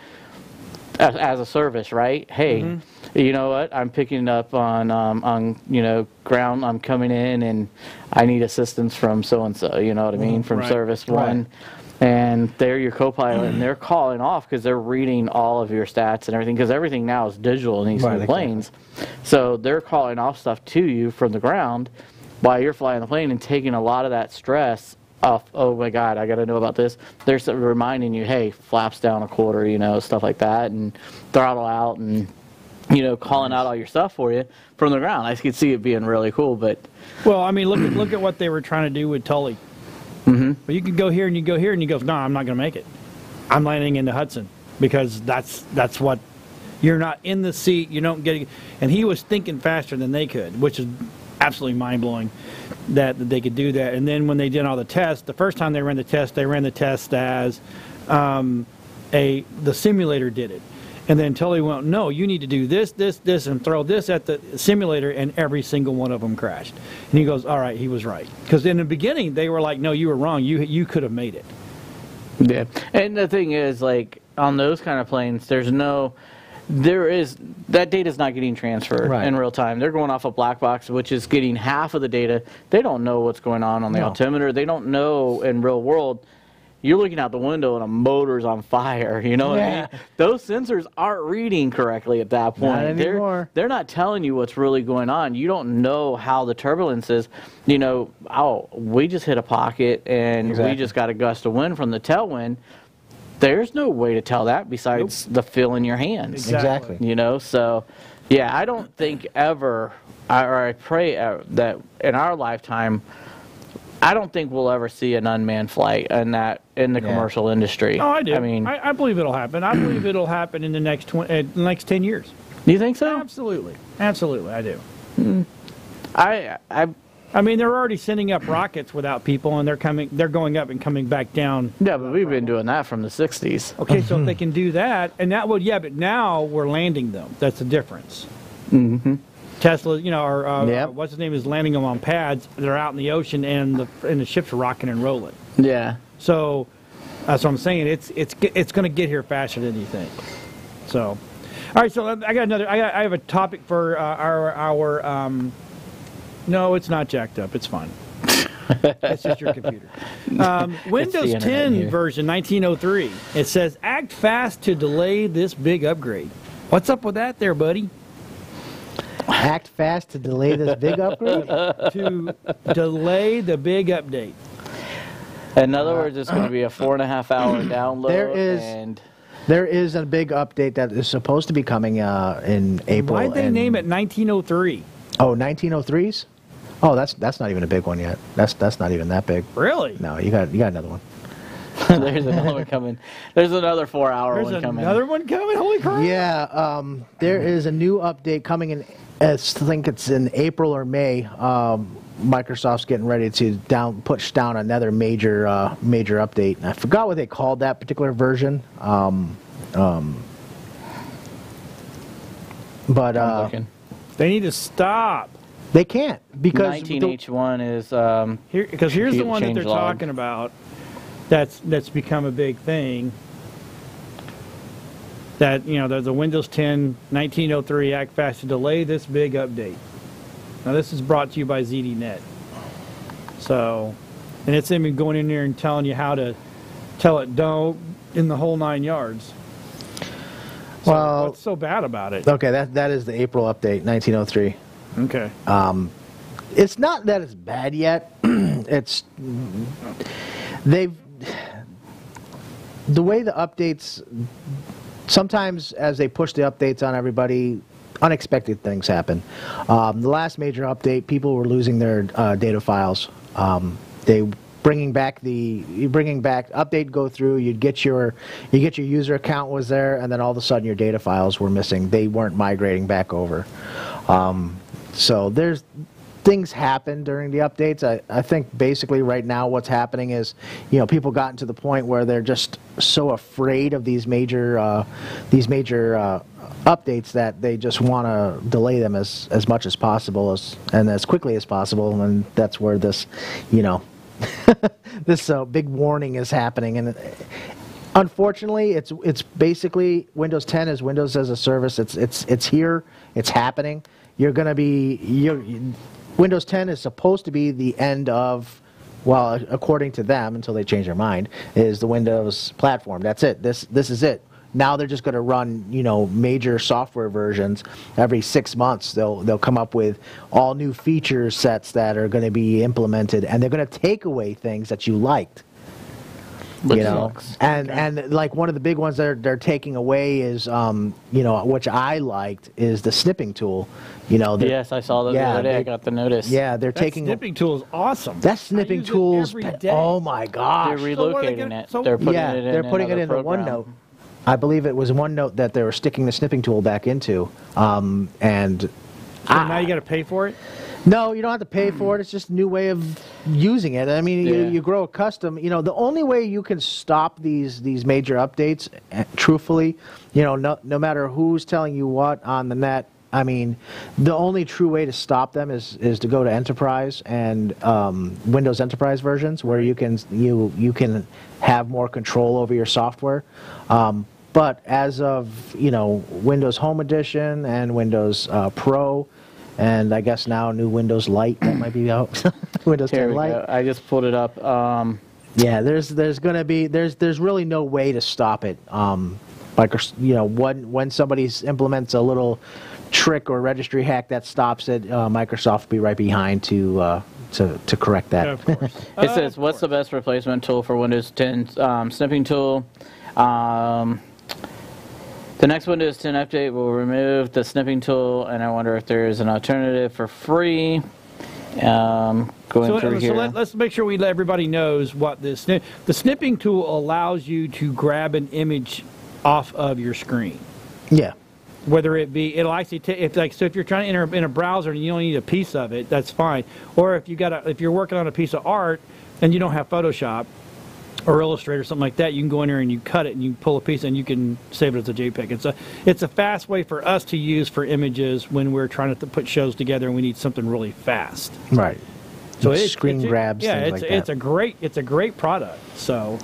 as a service, right? Hey, you know what? I'm picking up on ground. I'm coming in and I need assistance from so and so. You know what I mean? From service one, and they're your co-pilot, and they're calling off because they're reading all of your stats and everything, because everything now is digital in these new planes. So they're calling off stuff to you from the ground while you're flying the plane and taking a lot of that stress off. Oh my God, I got to know about this. They're reminding you, hey, flaps down a quarter, stuff like that, and throttle out, and calling out all your stuff for you from the ground. I could see it being really cool, but well, I mean, look at what they were trying to do with Tully. But you could go here and you go here, and you go, no, I'm not going to make it. I'm landing into Hudson, because that's what you're not in the seat. You don't get it. And he was thinking faster than they could, which is absolutely mind-blowing that they could do that. And then when they did all the tests, the first time they ran the test as the simulator did it. And then Tully went, no, you need to do this, and throw this at the simulator, and every single one of them crashed. And he goes, all right, he was right. Because in the beginning, they were like, no, you were wrong. You could have made it. Yeah. And the thing is, like, on those kind of planes, that data's not getting transferred in real time. They're going off a black box, which is getting half of the data. They don't know what's going on the altimeter. They don't know in real world. you're looking out the window and a motor's on fire. You know what I mean? Those sensors aren't reading correctly at that point. Not anymore. They're not telling you what's really going on. You don't know how the turbulence is. You know, oh, we just hit a pocket and we just got a gust of wind from the tailwind. There's no way to tell that besides the feel in your hands. Exactly. You know, so yeah, I don't think ever, or I pray that in our lifetime, I don't think we'll ever see an unmanned flight in the commercial industry. Oh, I do. I mean, I believe it'll happen. I believe it'll happen in the next 10 years. Do you think so? Absolutely, absolutely, I do. I mean, they're already sending up rockets without people, and they're going up and coming back down. Yeah, but we've been doing that from the 60s. Okay, so if they can do that, and that would, but now we're landing them. That's the difference. Mm-hmm. Tesla, you know, or what's his name, is landing them on pads. They're out in the ocean, and the ships are rocking and rolling. Yeah. So that's what I'm saying. It's going to get here faster than you think. So, all right. So I got another. I have a topic for our. No, it's not jacked up. It's fine. That's just your computer. Windows 10 version 1903. It says, "Act fast to delay this big upgrade." What's up with that, there, buddy? Act fast to delay this big upgrade? To delay the big update. In other words, it's going to be a 4.5-hour download. There is a big update that is supposed to be coming in April. Why'd they name it 1903? Oh, 1903s? Oh, that's not even a big one yet. That's not even that big. Really? No, you got another one. There's another one coming. There's another 4-hour one coming. There's another one coming? Holy crap. Yeah, there is a new update coming in, I think it's in April or May. Microsoft's getting ready to push down another major update. I forgot what they called that particular version. But they need to stop. They can't because 19H1 is because here's the one that they're talking about. That's become a big thing. That, you know, there's a Windows 10 1903 act fast to delay this big update. Now this is brought to you by ZDNet. So, and it's even going in there and telling you how to tell it don't in the whole 9 yards. So well, what's so bad about it? Okay, that is the April update, 1903. Okay. It's not that it's bad yet. The way the updates, sometimes as they push the updates on everybody, unexpected things happen. The last major update, people were losing their data files. Bringing back update go through, you get your user account was there, and then all of a sudden your data files were missing. They weren't migrating back over. So there's things happen during the updates. I think basically right now what's happening is, you know, people gotten to the point where they're just so afraid of these major updates that they just want to delay them as much as possible and as quickly as possible, and that's where this, you know, this big warning is happening. And unfortunately, it's basically Windows 10 is Windows as a service. It's here. It's happening. Windows 10 is supposed to be the end of, well, according to them, until they change their mind, is the Windows platform. That's it. This is it. Now they're just going to run, you know, major software versions every 6 months. They'll come up with all new feature sets that are going to be implemented, and they're going to take away things that you liked. You know, and like one of the big ones that they're taking away is, you know, which I liked, is the snipping tool. You know, yes, I saw that the other day. I got the notice. Yeah, they're taking snipping tool is awesome. That snipping tool's oh my gosh! They're relocating it. They're putting it in OneNote. I believe it was OneNote that they were sticking the snipping tool back into, and so now you got to pay for it. No, you don't have to pay for it. It's just a new way of using it. I mean, you grow accustomed. You know, the only way you can stop these major updates, truthfully, you know, no matter who's telling you what on the net, I mean, the only true way to stop them is to go to Enterprise and Windows Enterprise versions, where you can have more control over your software. But as of, you know, Windows Home Edition and Windows Pro, and I guess now new Windows Lite that might be out. Windows 10 Lite. I just pulled it up. Yeah, there's really no way to stop it. When somebody implements a little trick or registry hack that stops it, Microsoft will be right behind to correct that. Yeah, of course. It says, what's the best replacement tool for Windows 10? Snipping tool. The next Windows 10 update will remove the snipping tool, and I wonder if there is an alternative for free. Through here. Let's make sure everybody knows what the snipping tool allows you to grab an image off of your screen. Yeah. Whether it be, it'll actually if you're trying to enter in a browser and you don't need a piece of it, that's fine. Or if you're working on a piece of art and you don't have Photoshop or Illustrator or something like that, you can go in there and you cut it and you pull a piece and you can save it as a JPEG. It's a fast way for us to use for images when we're trying to put shows together and we need something really fast. Right. So screen grabs. Yeah, things like that. it's a great product. So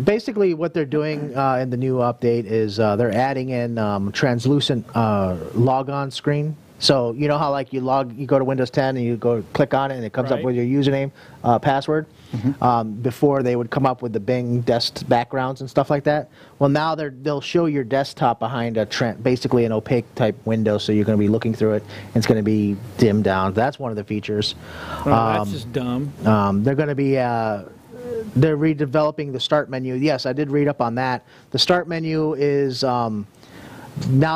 basically, what they're doing in the new update is they're adding in translucent logon screen. So you know how like you go to Windows 10 and you go click on it and it comes up with your username, password. Mm-hmm. Before they would come up with the Bing desk backgrounds and stuff like that. Well, now they'll show your desktop behind basically an opaque type window, so you're going to be looking through it and it's going to be dimmed down. That's one of the features. That's just dumb. They're going to be they're redeveloping the start menu. Yes, I did read up on that. The start menu is now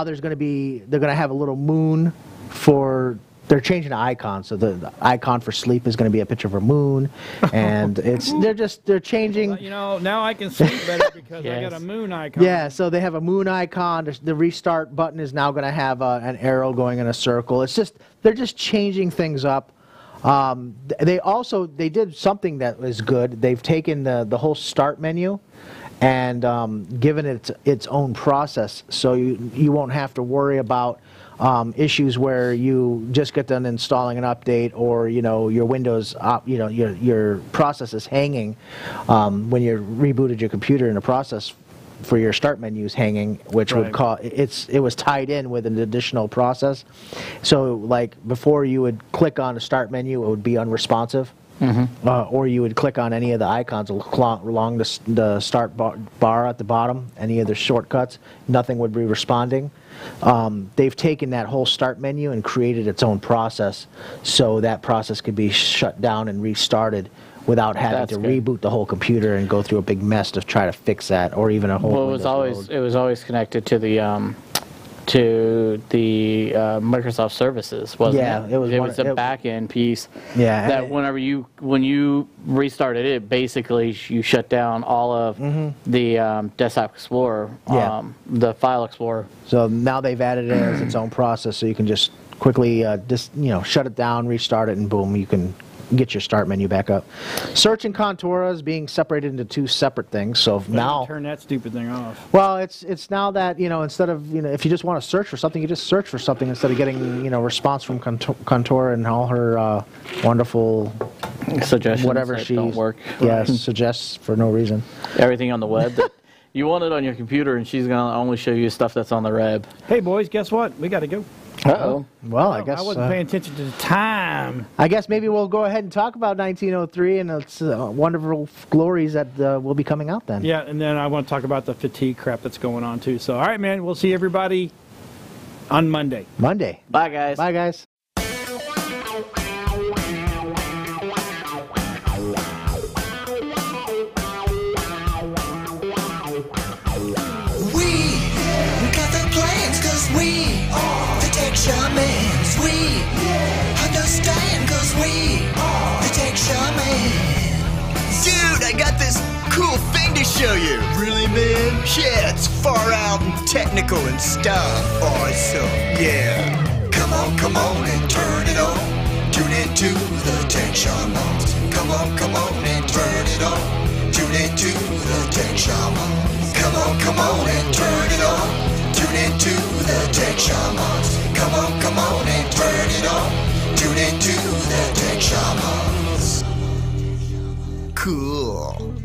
they're going to have a little moon for. They're changing the icon, so the icon for sleep is going to be a picture of a moon, and they're changing. Well, now I can sleep better because I got a moon icon. Yeah, so they have a moon icon. The restart button is now going to have an arrow going in a circle. They're just changing things up. They did something that was good. They've taken the whole start menu and given it its own process, so you won't have to worry about issues where you just get done installing an update, or your Windows your process is hanging when you rebooted your computer and the process for your start menu is hanging, which would cause it was tied in with an additional process. So like before you would click on the start menu, it would be unresponsive. Mm-hmm. Or you would click on any of the icons along the start bar at the bottom, any of the shortcuts, nothing would be responding. They've taken that whole start menu and created its own process, so that process could be shut down and restarted without having to reboot the whole computer and go through a big mess to try to fix that, or even a whole. Well, it was always connected to the Microsoft services, wasn't it? Yeah, it was a back-end piece. Yeah, that when you restarted it, basically you shut down all of the Desktop Explorer, the File Explorer. So now they've added it as its own process, so you can just quickly shut it down, restart it, and boom, you can get your start menu back up. Search and Contoura is being separated into two separate things. So now turn that stupid thing off. Well, it's now that instead of if you just want to search for something, you just search for something instead of getting response from Contoura and all her wonderful suggestions whatever that she don't work. Suggests for no reason. Everything on the web that you want it on your computer, and she's gonna only show you stuff that's on the web. Hey boys, guess what? We got to go. Uh-oh. Well, I guess I wasn't paying attention to the time. I guess maybe we'll go ahead and talk about 1903 and its wonderful glories that will be coming out then. Yeah, and then I want to talk about the fatigue crap that's going on too. So, all right, man, we'll see everybody on Monday. Bye, guys. Bye, guys. Shamans, we understand, cause we the tech shaman. Dude, I got this cool thing to show you. Really, man? Yeah, it's far out and technical and stuff. Awesome, yeah. Come on and turn it on. Tune into the tech shamans. Come on and turn it on. Tune into the tech shamans. Come on and turn it on. Tune into the tech shamans. Come on and turn it on. Tune into the tech shamans. Cool.